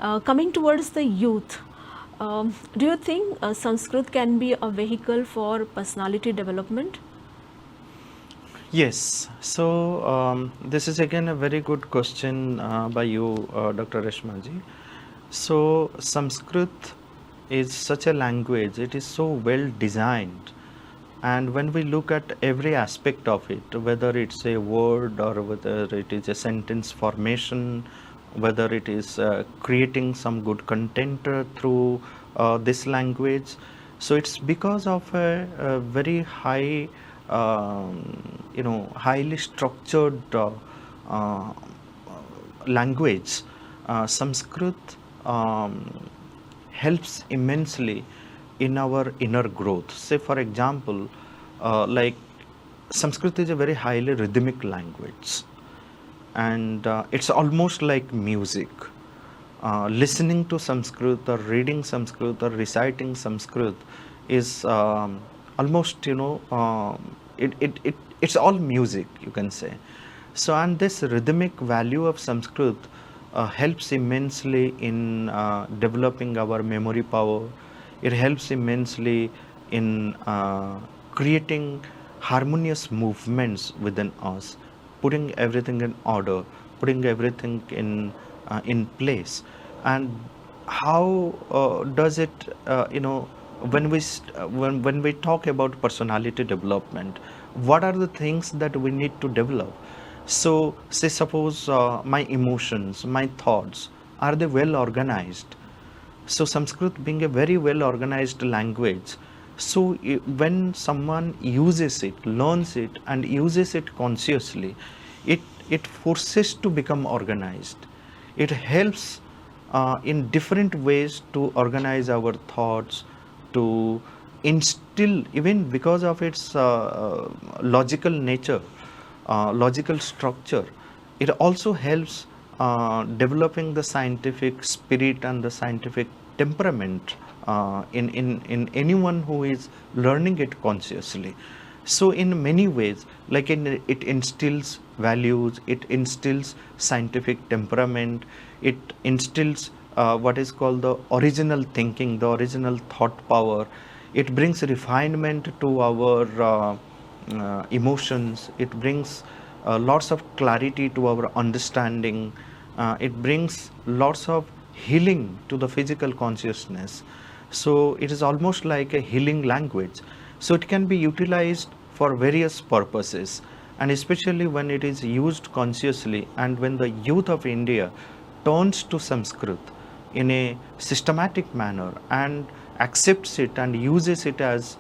Coming towards the youth, do you think Sanskrit can be a vehicle for personality development? Yes, so this is again a very good question by you, Dr. Reshmaji. So, Sanskrit is such a language, it is so well designed, and when we look at every aspect of it, whether it's a word or whether it is a sentence formation, whether it is creating some good content through this language, so it's because of a very high highly structured uh, language. Sanskrit helps immensely in our inner growth. Say, for example, like Sanskrit is a very highly rhythmic language, and it's almost like music. Listening to Sanskrit or reading Sanskrit or reciting Sanskrit is almost, it's all music, you can say. So, and this rhythmic value of Sanskrit helps immensely in developing our memory power. It helps immensely in creating harmonious movements within us, putting everything in order, putting everything in place. And how does it, when we talk about personality development, what are the things that we need to develop? So, say suppose my emotions, my thoughts, are they well organized? So, Sanskrit being a very well organized language, so when someone uses it, learns it, and uses it consciously, it it forces to become organized. It helps in different ways to organize our thoughts, to instill, even because of its logical nature, logical structure. It also helps developing the scientific spirit and the scientific temperament in anyone who is learning it consciously. So, in many ways, like it instills values, it instills scientific temperament, it instills what is called the original thinking, the original thought power. It brings refinement to our emotions. It brings lots of clarity to our understanding. It brings lots of healing to the physical consciousness. So it is almost like a healing language. So it can be utilized for various purposes, and especially when it is used consciously, and when the youth of India turns to Sanskrit in a systematic manner and accepts it and uses it as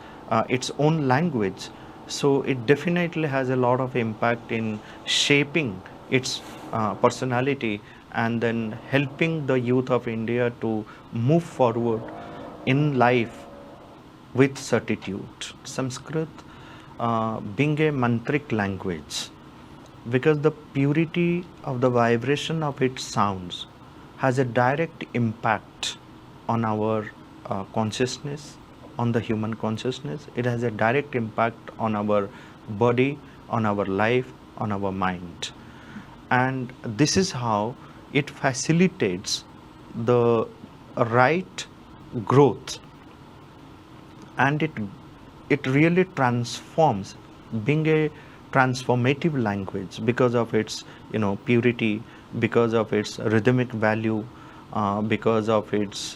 its own language. So it definitely has a lot of impact in shaping its personality, and then helping the youth of India to move forward in life with certitude. Sanskrit being a mantric language, because the purity of the vibration of its sounds has a direct impact on our consciousness, on the human consciousness. It has a direct impact on our body, on our life, on our mind. And this is how it facilitates the right growth, and it really transforms, being a transformative language because of its purity, because of its rhythmic value, because of its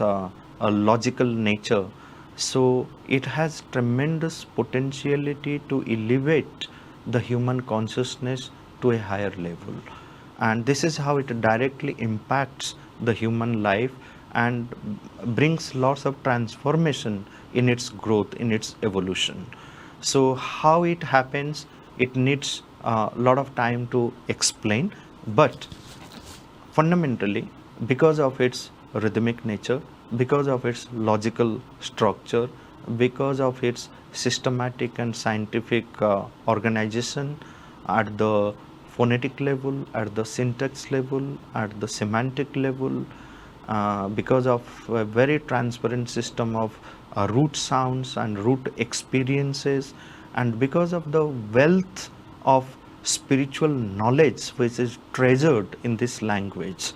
logical nature. So it has tremendous potentiality to elevate the human consciousness to a higher level, and this is how it directly impacts the human life and brings lots of transformation in its growth, in its evolution. So how it happens, it needs a lot of time to explain, but fundamentally, because of its rhythmic nature, because of its logical structure, because of its systematic and scientific organization at the phonetic level, at the syntax level, at the semantic level, because of a very transparent system of root sounds and root experiences, and because of the wealth of spiritual knowledge which is treasured in this language.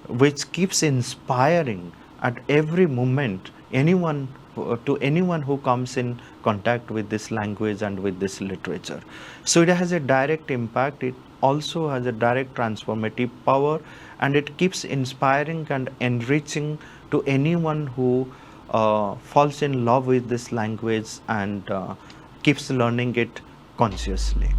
which keeps inspiring at every moment to anyone who comes in contact with this language and with this literature. So it has a direct impact, it also has a direct transformative power, and it keeps inspiring and enriching to anyone who falls in love with this language and keeps learning it consciously.